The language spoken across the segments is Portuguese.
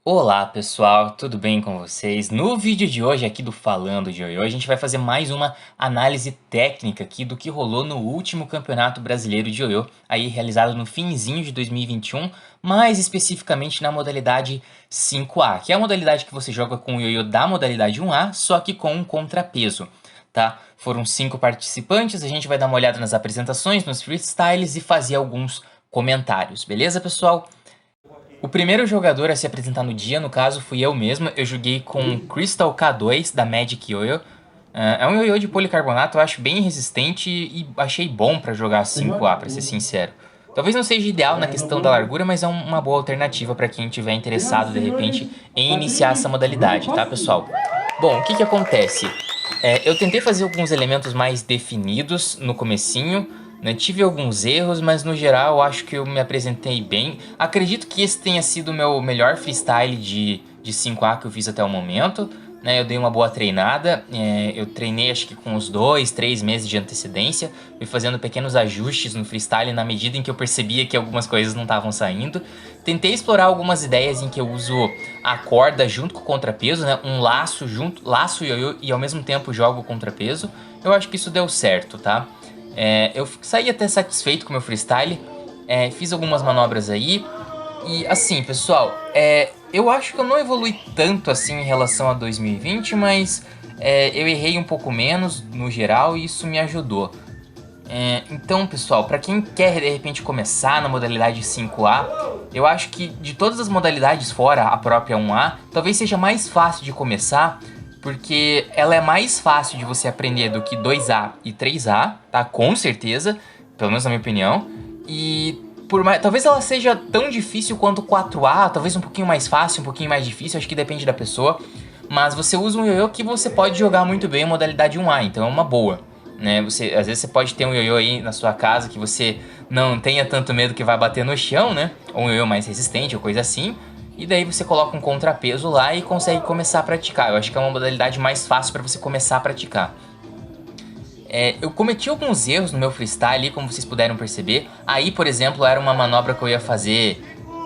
Olá pessoal, tudo bem com vocês? No vídeo de hoje aqui do Falando de Ioiô, a gente vai fazer mais uma análise técnica aqui do que rolou no último Campeonato Brasileiro de Ioiô, aí realizado no finzinho de 2021, mais especificamente na modalidade 5A, que é a modalidade que você joga com o ioiô da modalidade 1A, só que com um contrapeso, tá? Foram 5 participantes, a gente vai dar uma olhada nas apresentações, nos freestyles e fazer alguns comentários, beleza pessoal? O primeiro jogador a se apresentar no dia, no caso, fui eu mesmo. Eu joguei com Crystal K2 da Magic Yoyo. É um ioiô de policarbonato, eu acho bem resistente e achei bom pra jogar 5A, pra ser sincero. Talvez não seja ideal na questão da largura, mas é uma boa alternativa para quem tiver interessado de repente em iniciar essa modalidade, tá pessoal? Bom, o que acontece? Eu tentei fazer alguns elementos mais definidos no comecinho, né? Tive alguns erros, mas no geral eu acho que eu me apresentei bem. Acredito que esse tenha sido o meu melhor freestyle de 5A que eu fiz até o momento, né? Eu dei uma boa treinada, eu treinei acho que com uns 2, 3 meses de antecedência, fui fazendo pequenos ajustes no freestyle na medida em que eu percebia que algumas coisas não estavam saindo. Tentei explorar algumas ideias em que eu uso a corda junto com o contrapeso, né? Um laço junto, laço ioiô e ao mesmo tempo jogo o contrapeso. Eu acho que isso deu certo, tá? Eu saí até satisfeito com o meu freestyle, fiz algumas manobras aí. E assim, pessoal, eu acho que eu não evolui tanto assim em relação a 2020, mas eu errei um pouco menos no geral e isso me ajudou. Então, pessoal, para quem quer de repente começar na modalidade 5A, eu acho que de todas as modalidades fora a própria 1A, talvez seja mais fácil de começar, porque ela é mais fácil de você aprender do que 2A e 3A, tá? Com certeza, pelo menos na minha opinião. E talvez ela seja tão difícil quanto 4A, talvez um pouquinho mais fácil, um pouquinho mais difícil, acho que depende da pessoa. Mas você usa um ioiô que você pode jogar muito bem em modalidade 1A, então é uma boa. Né? Às vezes você pode ter um ioiô aí na sua casa que você não tenha tanto medo que vai bater no chão, né? Ou um ioiô mais resistente ou coisa assim. E daí você coloca um contrapeso lá e consegue começar a praticar. Eu acho que é uma modalidade mais fácil para você começar a praticar. Eu cometi alguns erros no meu freestyle, como vocês puderam perceber. Aí, por exemplo, era uma manobra que eu ia fazer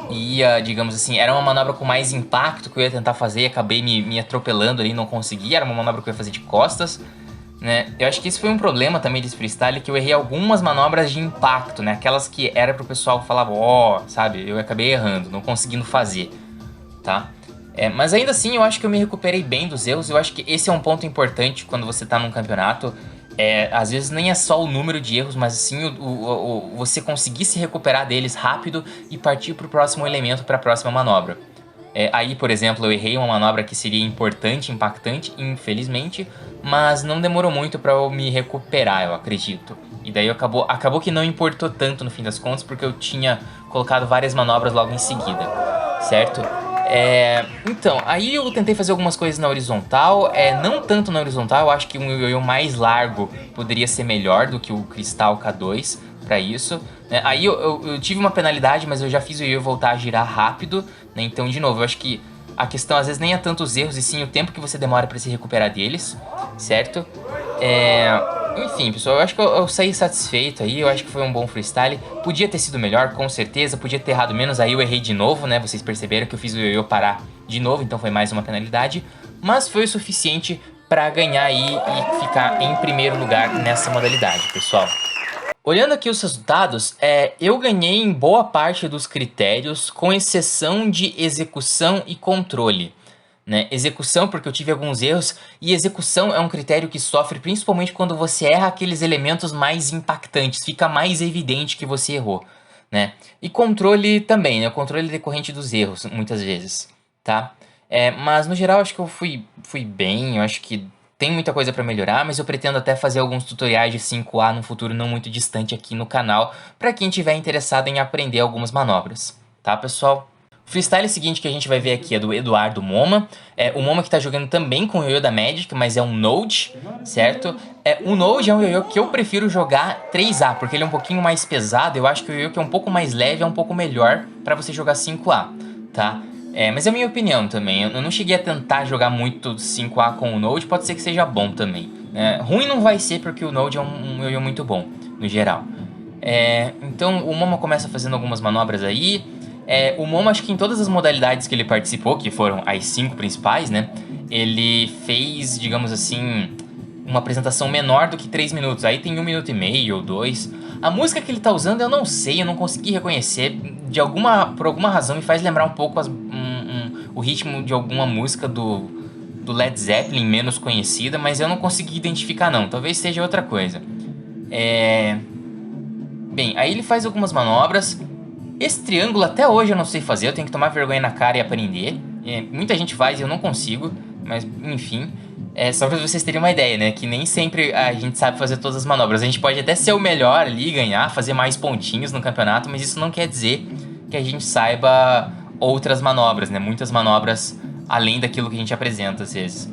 e ia, digamos assim, era uma manobra com mais impacto que eu ia tentar fazer e acabei me atropelando ali, não consegui. Era uma manobra que eu ia fazer de costas, né? Eu acho que esse foi um problema também desse freestyle, que eu errei algumas manobras de impacto, né? Aquelas que era pro pessoal falar, ó, sabe? Eu acabei errando, não conseguindo fazer, tá? Mas ainda assim, eu acho que eu me recuperei bem dos erros. Eu acho que esse é um ponto importante quando você tá num campeonato. Às vezes nem é só o número de erros, mas sim você conseguir se recuperar deles rápido e partir pro próximo elemento, pra próxima manobra. Aí, por exemplo, eu errei uma manobra que seria importante, impactante, infelizmente, mas não demorou muito pra eu me recuperar, eu acredito. E daí acabou que não importou tanto no fim das contas, porque eu tinha colocado várias manobras logo em seguida, certo? Então, aí eu tentei fazer algumas coisas na horizontal, não tanto na horizontal, eu acho que um ioiô mais largo poderia ser melhor do que o Crystal K2 pra isso. Né? Aí eu tive uma penalidade, mas eu já fiz o ioiô voltar a girar rápido, né? Então, de novo, eu acho que a questão às vezes nem é tanto os erros, e sim o tempo que você demora pra se recuperar deles, certo? Enfim, pessoal, eu acho que eu saí satisfeito aí, eu acho que foi um bom freestyle. Podia ter sido melhor, com certeza, podia ter errado menos, aí eu errei de novo, né? Vocês perceberam que eu fiz o ioiô parar de novo, então foi mais uma penalidade. Mas foi o suficiente pra ganhar aí e ficar em primeiro lugar nessa modalidade, pessoal. Olhando aqui os resultados, eu ganhei em boa parte dos critérios, com exceção de execução e controle. Né? Execução, porque eu tive alguns erros, e execução é um critério que sofre principalmente quando você erra aqueles elementos mais impactantes, fica mais evidente que você errou. Né? E controle também, né? O controle é decorrente dos erros, muitas vezes. Tá? Mas no geral acho que eu fui bem, eu acho que tem muita coisa para melhorar, mas eu pretendo até fazer alguns tutoriais de 5A num futuro não muito distante aqui no canal, para quem tiver interessado em aprender algumas manobras. Tá, pessoal? O freestyle seguinte que a gente vai ver aqui é do Eduardo Moma. O Moma que tá jogando também com o ioiô da Magic, mas é um Node, certo? O Node é um ioiô que eu prefiro jogar 3A, porque ele é um pouquinho mais pesado. Eu acho que o ioiô que é um pouco mais leve é um pouco melhor para você jogar 5A, tá? Mas é a minha opinião também. Eu não cheguei a tentar jogar muito 5A com o Node, pode ser que seja bom também. Ruim não vai ser porque o Node é um ioiô muito bom, no geral. Então o Momo começa fazendo algumas manobras aí. O Momo, acho que em todas as modalidades que ele participou, que foram as 5 principais, né? Ele fez, digamos assim, uma apresentação menor do que 3 minutos. Aí tem 1 minuto e meio ou 2. A música que ele tá usando eu não sei, eu não consegui reconhecer. Por alguma razão me faz lembrar um pouco o ritmo de alguma música do Led Zeppelin, menos conhecida, mas eu não consegui identificar não. Talvez seja outra coisa. Bem, aí ele faz algumas manobras. Esse triângulo até hoje eu não sei fazer, eu tenho que tomar vergonha na cara e aprender. Muita gente faz e eu não consigo, mas enfim. Só pra vocês terem uma ideia, né? Que nem sempre a gente sabe fazer todas as manobras. A gente pode até ser o melhor ali, ganhar, fazer mais pontinhos no campeonato, mas isso não quer dizer que a gente saiba outras manobras, né? Muitas manobras além daquilo que a gente apresenta às vezes.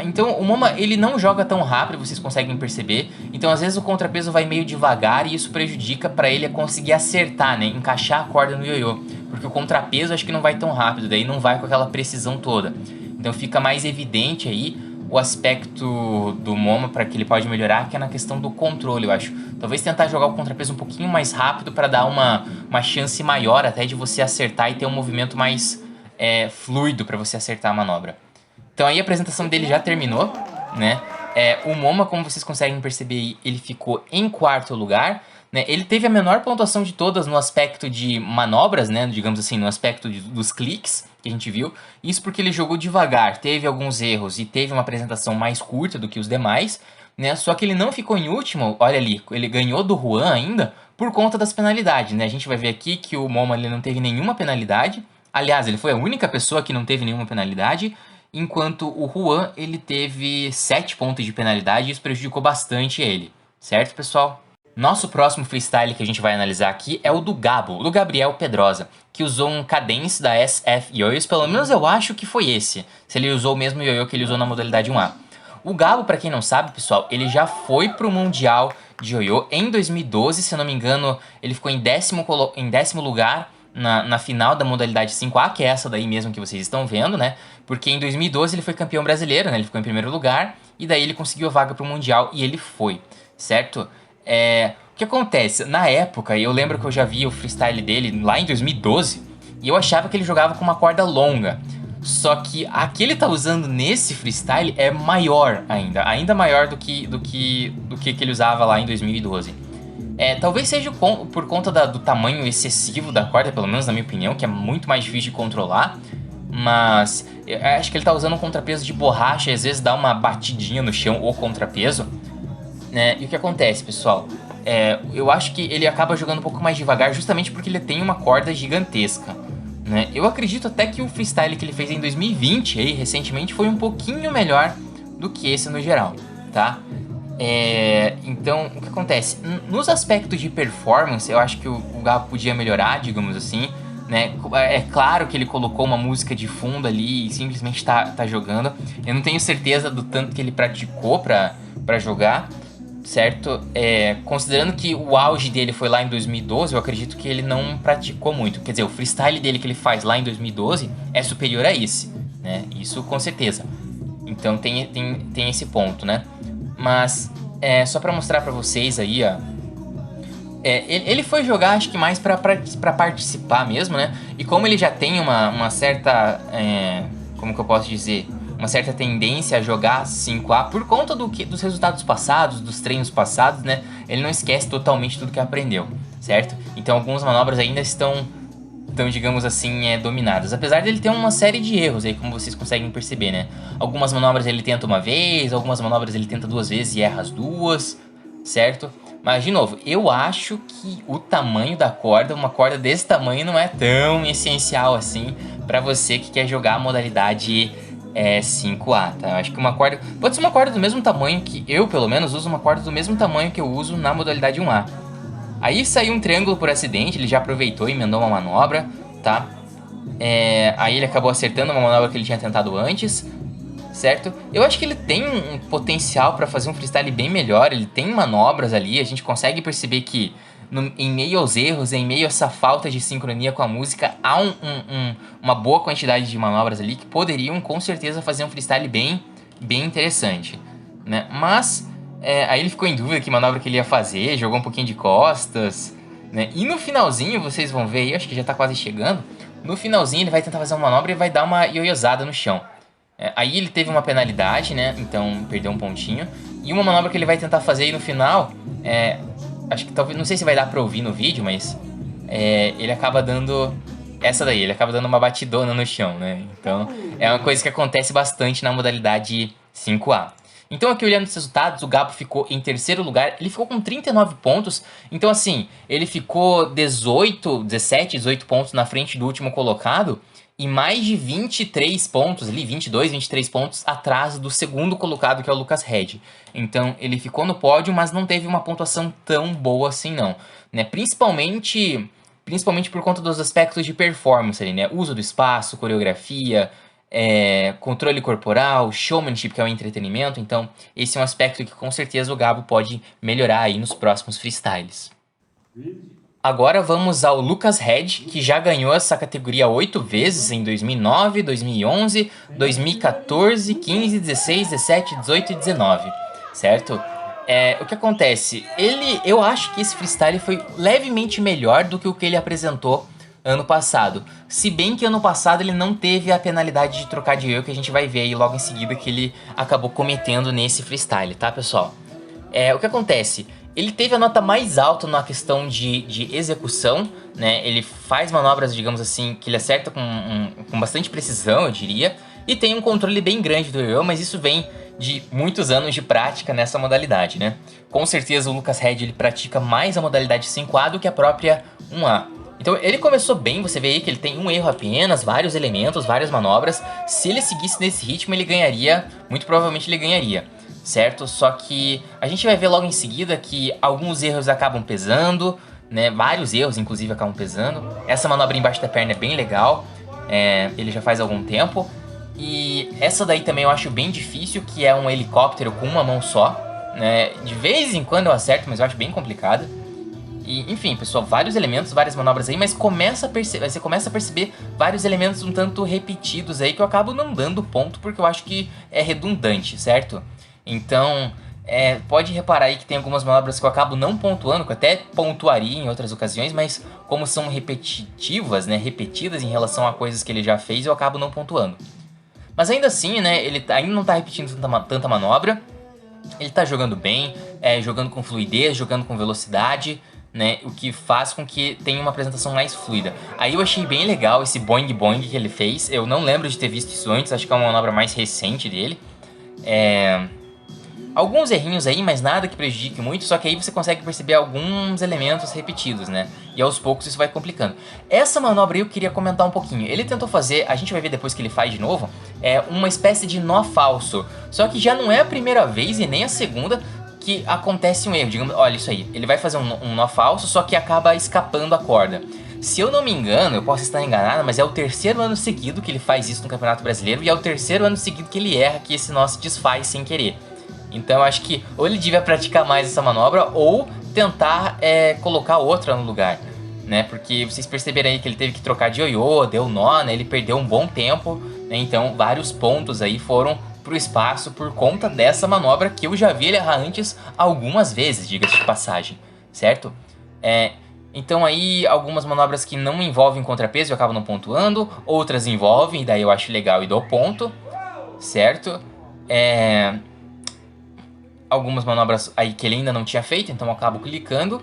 Então o Moma ele não joga tão rápido, vocês conseguem perceber. Então às vezes o contrapeso vai meio devagar e isso prejudica pra ele conseguir acertar, né? Encaixar a corda no ioiô. Porque o contrapeso acho que não vai tão rápido, daí não vai com aquela precisão toda. Então fica mais evidente aí o aspecto do Moma para que ele pode melhorar, que é na questão do controle, eu acho. Talvez tentar jogar o contrapeso um pouquinho mais rápido para dar uma chance maior até de você acertar e ter um movimento mais fluido para você acertar a manobra. Então aí a apresentação dele já terminou, né? O Moma, como vocês conseguem perceber, ele ficou em 4º lugar, né? Ele teve a menor pontuação de todas no aspecto de manobras, né? Digamos assim, no aspecto dos cliques que a gente viu. Isso porque ele jogou devagar, teve alguns erros e teve uma apresentação mais curta do que os demais, né? Só que ele não ficou em último, olha ali, ele ganhou do Juan ainda por conta das penalidades, né? A gente vai ver aqui que o Moma ele não teve nenhuma penalidade. Aliás, ele foi a única pessoa que não teve nenhuma penalidade. Enquanto o Juan, ele teve 7 pontos de penalidade e isso prejudicou bastante ele. Certo, pessoal? Nosso próximo freestyle que a gente vai analisar aqui é o do Gabo, do Gabriel Pedrosa, que usou um cadence da SF Yoyos, pelo menos eu acho que foi esse, se ele usou o mesmo ioiô que ele usou na modalidade 1A. O Gabo, pra quem não sabe, pessoal, ele já foi pro Mundial de Ioiô em 2012, se eu não me engano, ele ficou em décimo lugar na final da modalidade 5A, que é essa daí mesmo que vocês estão vendo, né? Porque em 2012 ele foi campeão brasileiro, né? Ele ficou em 1º lugar, e daí ele conseguiu a vaga pro Mundial e ele foi, certo? O que acontece? Na época, eu lembro que eu já vi o freestyle dele lá em 2012, e eu achava que ele jogava com uma corda longa. Só que a que ele tá usando nesse freestyle é maior ainda maior do que ele usava lá em 2012. Talvez seja por conta do tamanho excessivo da corda, pelo menos na minha opinião, que é muito mais difícil de controlar. Mas eu acho que ele tá usando um contrapeso de borracha e às vezes dá uma batidinha no chão ou contrapeso, né? E o que acontece, pessoal? Eu acho que ele acaba jogando um pouco mais devagar justamente porque ele tem uma corda gigantesca, né? Eu acredito até que o freestyle que ele fez em 2020, aí, recentemente, foi um pouquinho melhor do que esse no geral, tá? Então, o que acontece? Nos aspectos de performance, eu acho que o Gabo podia melhorar, digamos assim, né? É claro que ele colocou uma música de fundo ali e simplesmente tá jogando. Eu não tenho certeza do tanto que ele praticou pra jogar, certo? Considerando que o auge dele foi lá em 2012, eu acredito que ele não praticou muito. Quer dizer, o freestyle dele que ele faz lá em 2012 é superior a esse, né? Isso com certeza. Então tem esse ponto, né? Mas, só pra mostrar pra vocês aí, ó. Ele foi jogar, acho que mais pra participar mesmo, né? E como ele já tem uma certa, como que eu posso dizer? Uma certa tendência a jogar 5A por conta dos resultados passados, dos treinos passados, né? Ele não esquece totalmente tudo que aprendeu, certo? Então algumas manobras ainda estão, digamos assim, dominadas. Apesar dele ter uma série de erros aí, como vocês conseguem perceber, né? Algumas manobras ele tenta uma vez, algumas manobras ele tenta 2 vezes e erra as 2, certo? Mas, de novo, eu acho que o tamanho da corda, uma corda desse tamanho, não é tão essencial assim pra você que quer jogar a modalidade 5A, tá? Eu acho que uma corda... Pode ser uma corda do mesmo tamanho que eu, pelo menos, uso uma corda do mesmo tamanho que eu uso na modalidade 1A. Aí saiu um triângulo por acidente, ele já aproveitou e emendou uma manobra, tá? Aí ele acabou acertando uma manobra que ele tinha tentado antes, certo? Eu acho que ele tem um potencial para fazer um freestyle bem melhor, ele tem manobras ali, a gente consegue perceber que em meio aos erros, em meio a essa falta de sincronia com a música, há uma boa quantidade de manobras ali que poderiam com certeza fazer um freestyle bem interessante, né? Mas aí ele ficou em dúvida que manobra que ele ia fazer, jogou um pouquinho de costas, né? E no finalzinho, vocês vão ver aí, acho que já tá quase chegando. No finalzinho ele vai tentar fazer uma manobra e vai dar uma ioiosada no chão. Aí ele teve uma penalidade, né? Então perdeu um pontinho. E uma manobra que ele vai tentar fazer aí no final, acho que talvez, não sei se vai dar pra ouvir no vídeo, mas ele acaba dando essa daí, ele acaba dando uma batidona no chão, né? Então é uma coisa que acontece bastante na modalidade 5A. Então aqui olhando os resultados, o Gabo ficou em terceiro lugar, ele ficou com 39 pontos, então assim, ele ficou 18 pontos na frente do último colocado, e mais de 23 pontos ali, 22, 23 pontos atrás do segundo colocado, que é o Lucas Red. Então ele ficou no pódio, mas não teve uma pontuação tão boa assim não, né? Principalmente por conta dos aspectos de performance ali, né? Uso do espaço, coreografia, controle corporal, showmanship, que é o entretenimento. Então, esse é um aspecto que com certeza o Gabo pode melhorar aí nos próximos freestyles. Agora vamos ao Lucas Red, que já ganhou essa categoria 8 vezes em 2009, 2011, 2014, 15, 16, 17, 18 e 19, certo? O que acontece? Eu acho que esse freestyle foi levemente melhor do que o que ele apresentou ano passado. Se bem que ano passado ele não teve a penalidade de trocar de eu, que a gente vai ver aí logo em seguida que ele acabou cometendo nesse freestyle, tá, pessoal? O que acontece? Ele teve a nota mais alta na questão de execução, né? Ele faz manobras, digamos assim, que ele acerta com bastante precisão, eu diria. E tem um controle bem grande do yo, mas isso vem de muitos anos de prática nessa modalidade, né? Com certeza o Lucas Red ele pratica mais a modalidade 5A do que a própria 1A. Então ele começou bem, você vê aí que ele tem um erro apenas, vários elementos, várias manobras. Se ele seguisse nesse ritmo ele ganharia, muito provavelmente ele ganharia, certo? Só que a gente vai ver logo em seguida que alguns erros acabam pesando, né? Vários erros inclusive acabam pesando. Essa manobra embaixo da perna é bem legal, ele já faz algum tempo. E essa daí também eu acho bem difícil, que é um helicóptero com uma mão só, né? De vez em quando eu acerto, mas eu acho bem complicado. E, enfim, pessoal, vários elementos, várias manobras aí, mas você começa a perceber vários elementos um tanto repetidos aí que eu acabo não dando ponto porque eu acho que é redundante, certo? Então, pode reparar aí que tem algumas manobras que eu acabo não pontuando, que eu até pontuaria em outras ocasiões, mas como são repetitivas, né, repetidas em relação a coisas que ele já fez, eu acabo não pontuando. Mas ainda assim, né, ele ainda não tá repetindo tanta manobra, ele tá jogando bem, jogando com fluidez, jogando com velocidade, né, o que faz com que tenha uma apresentação mais fluida. Aí eu achei bem legal esse boing boing que ele fez, eu não lembro de ter visto isso antes, acho que é uma manobra mais recente dele. Alguns errinhos aí, mas nada que prejudique muito, só que aí você consegue perceber alguns elementos repetidos, né? E aos poucos isso vai complicando. Essa manobra aí eu queria comentar um pouquinho. Ele tentou fazer, a gente vai ver depois que ele faz de novo, uma espécie de nó falso. Só que já não é a primeira vez e nem a segunda que acontece um erro. Digamos, olha isso aí, ele vai fazer um nó falso, só que acaba escapando a corda. Se eu não me engano, eu posso estar enganado, mas é o terceiro ano seguido que ele faz isso no Campeonato Brasileiro e é o terceiro ano seguido que ele erra, que esse nó se desfaz sem querer. Então eu acho que ou ele devia praticar mais essa manobra ou tentar colocar outra no lugar, né? Porque vocês perceberam aí que ele teve que trocar de ioiô, deu nó, né? Ele perdeu um bom tempo, né? Então vários pontos aí foram pro espaço por conta dessa manobra que eu já vi ele errar antes algumas vezes, diga-se de passagem, certo? Então aí algumas manobras que não envolvem contrapeso eu acabo não pontuando, outras envolvem, e daí eu acho legal e dou ponto, certo? Algumas manobras aí que ele ainda não tinha feito, então eu acabo clicando.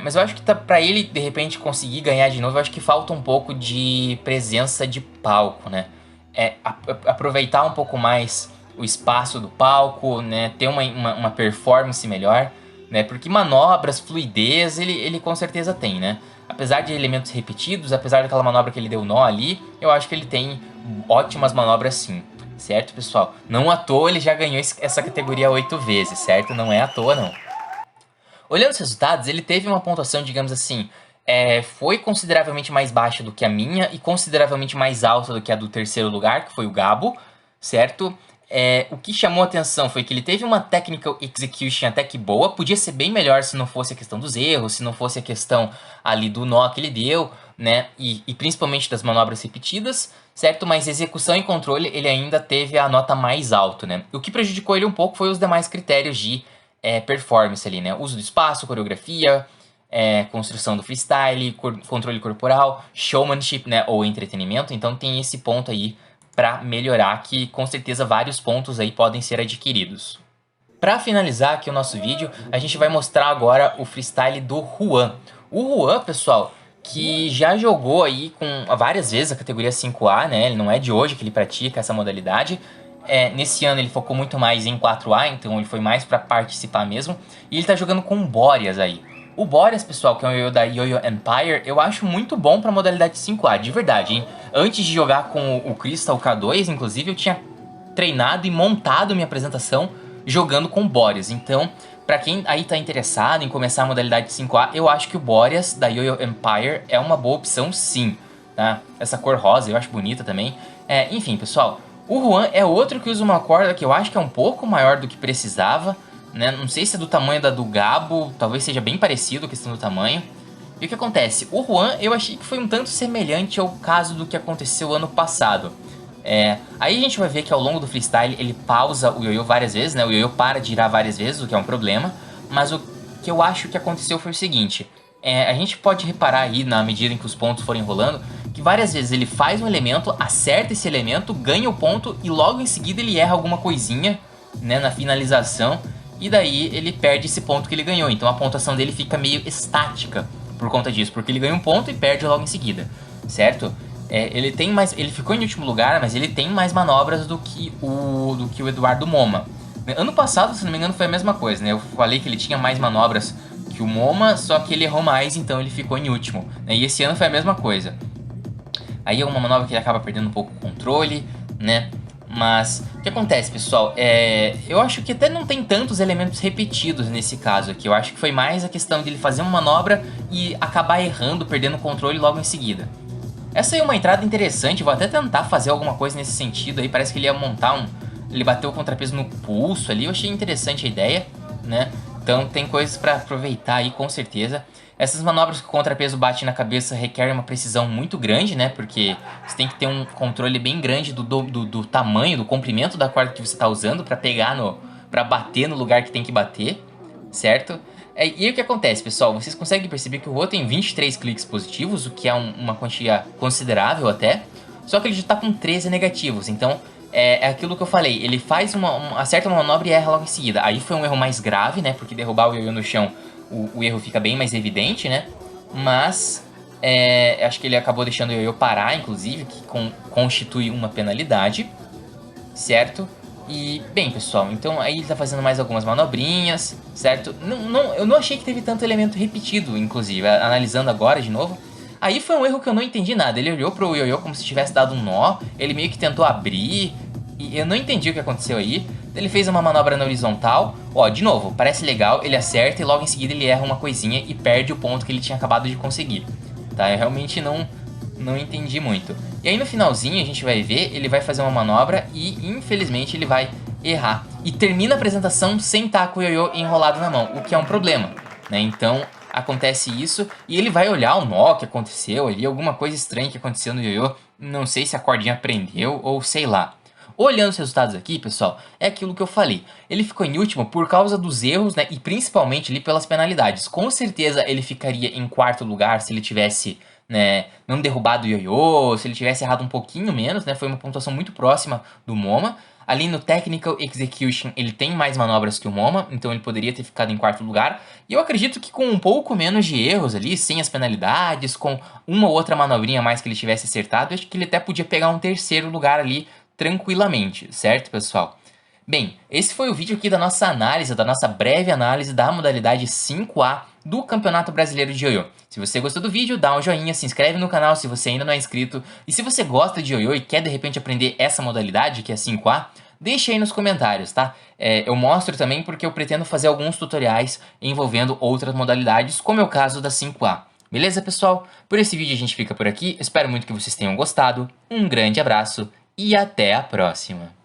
Mas eu acho que pra ele, de repente, conseguir ganhar de novo, eu acho que falta um pouco de presença de palco, né? Aproveitar um pouco mais o espaço do palco, né? Ter uma performance melhor, né? Porque manobras, fluidez, ele com certeza tem, né? Apesar de elementos repetidos, apesar daquela manobra que ele deu nó ali, eu acho que ele tem ótimas manobras sim. Certo, pessoal? Não à toa ele já ganhou essa categoria 8 vezes, certo? Não é à toa, não. Olhando os resultados, ele teve uma pontuação, digamos assim, foi consideravelmente mais baixa do que a minha e consideravelmente mais alta do que a do terceiro lugar, que foi o Gabo, certo? O que chamou a atenção foi que ele teve uma technical execution até que boa, podia ser bem melhor se não fosse a questão dos erros, se não fosse a questão ali do nó que ele deu, né? E principalmente das manobras repetidas, certo? Mas execução e controle ele ainda teve a nota mais alta, né? O que prejudicou ele um pouco foi os demais critérios de performance ali, né? Uso do espaço, coreografia, construção do freestyle, controle corporal, showmanship, né, ou entretenimento. Então tem esse ponto aí para melhorar, que com certeza vários pontos aí podem ser adquiridos. Para finalizar aqui o nosso vídeo, a gente vai mostrar agora o freestyle do Juan. O Juan, pessoal, que já jogou aí com várias vezes a categoria 5A, né? Ele não é de hoje que ele pratica essa modalidade. Nesse ano ele focou muito mais em 4A, então ele foi mais para participar mesmo. E ele tá jogando com o Boreas aí. O Boreas, pessoal, que é o Yo-Yo da Yo-Yo Empire, eu acho muito bom pra modalidade 5A, de verdade, hein? Antes de jogar com o Crystal K2, inclusive, eu tinha treinado e montado minha apresentação jogando com o Boreas. Então, pra quem aí tá interessado em começar a modalidade 5A, eu acho que o Boreas da Yo-Yo Empire é uma boa opção sim, tá? Essa cor rosa eu acho bonita também. Enfim, pessoal, o Juan é outro que usa uma corda que eu acho que é um pouco maior do que precisava, né? Não sei se é do tamanho da do Gabo, talvez seja bem parecido a questão do tamanho. E o que acontece? O Juan eu achei que foi um tanto semelhante ao caso do que aconteceu ano passado. Aí a gente vai ver que ao longo do freestyle ele pausa o Yo-Yo várias vezes, né? O Yo-Yo para de girar várias vezes, o que é um problema. Mas o que eu acho que aconteceu foi o seguinte. A gente pode reparar aí, na medida em que os pontos forem rolando, que várias vezes ele faz um elemento, acerta esse elemento, ganha o ponto e logo em seguida ele erra alguma coisinha, né, na finalização. E daí ele perde esse ponto que ele ganhou. Então a pontuação dele fica meio estática por conta disso, porque ele ganha um ponto e perde logo em seguida, certo? Ele ficou em último lugar, mas ele tem mais manobras do que o Eduardo Moma. Ano passado, se não me engano, foi a mesma coisa, né? Eu falei que ele tinha mais manobras que o Moma, só que ele errou mais, então ele ficou em último, né? E esse ano foi a mesma coisa. Aí é uma manobra que ele acaba perdendo um pouco o controle, né? Mas o que acontece, pessoal? Eu acho que até não tem tantos elementos repetidos nesse caso aqui. Eu acho que foi mais a questão de ele fazer uma manobra e acabar errando, perdendo o controle logo em seguida. Essa aí é uma entrada interessante, vou até tentar fazer alguma coisa nesse sentido aí. Parece que ele ia montar ele bateu o contrapeso no pulso ali, eu achei interessante a ideia, né? Então tem coisas pra aproveitar aí, com certeza. Essas manobras que o contrapeso bate na cabeça requerem uma precisão muito grande, né? Porque você tem que ter um controle bem grande do tamanho, do comprimento da corda que você está usando para para bater no lugar que tem que bater, certo? E o que acontece, pessoal? Vocês conseguem perceber que o Rô tem 23 cliques positivos, o que é uma quantia considerável até. Só que ele já está com 13 negativos, então é aquilo que eu falei. Ele faz acerta uma manobra e erra logo em seguida. Aí foi um erro mais grave, né? Porque derrubar o Yo-Yo no chão, o erro fica bem mais evidente, né? Mas acho que ele acabou deixando o Yo-Yo parar, inclusive, que constitui uma penalidade, certo? E, bem, pessoal, então aí ele tá fazendo mais algumas manobrinhas, certo? Eu não achei que teve tanto elemento repetido, inclusive, analisando agora de novo. Aí foi um erro que eu não entendi nada. Ele olhou pro Yo-Yo como se tivesse dado um nó, ele meio que tentou abrir, e eu não entendi o que aconteceu aí. Ele fez uma manobra na horizontal, ó, de novo, parece legal, ele acerta e logo em seguida ele erra uma coisinha e perde o ponto que ele tinha acabado de conseguir, tá? Eu realmente não entendi muito. E aí no finalzinho a gente vai ver, ele vai fazer uma manobra e infelizmente ele vai errar. E termina a apresentação sem estar com o Yo-Yo enrolado na mão, o que é um problema, né? Então acontece isso e ele vai olhar o nó que aconteceu ali, alguma coisa estranha que aconteceu no Yo-Yo. Não sei se a cordinha prendeu ou sei lá. Olhando os resultados aqui, pessoal, é aquilo que eu falei. Ele ficou em último por causa dos erros, né? E principalmente ali pelas penalidades. Com certeza ele ficaria em quarto lugar se ele tivesse, né, não derrubado o Yo-Yo, se ele tivesse errado um pouquinho menos, né? Foi uma pontuação muito próxima do Moma. Ali no Technical Execution ele tem mais manobras que o Moma, então ele poderia ter ficado em quarto lugar. E eu acredito que com um pouco menos de erros ali, sem as penalidades, com uma ou outra manobrinha a mais que ele tivesse acertado, eu acho que ele até podia pegar um terceiro lugar ali tranquilamente, certo, pessoal? Bem, esse foi o vídeo aqui da nossa análise, da nossa breve análise da modalidade 5A do Campeonato Brasileiro de Yo-Yo. Se você gostou do vídeo, dá um joinha, se inscreve no canal se você ainda não é inscrito. E se você gosta de Yo-Yo e quer de repente aprender essa modalidade, que é 5A, deixa aí nos comentários, tá? Eu mostro também porque eu pretendo fazer alguns tutoriais envolvendo outras modalidades, como é o caso da 5A. Beleza, pessoal? Por esse vídeo a gente fica por aqui, espero muito que vocês tenham gostado, um grande abraço e até a próxima!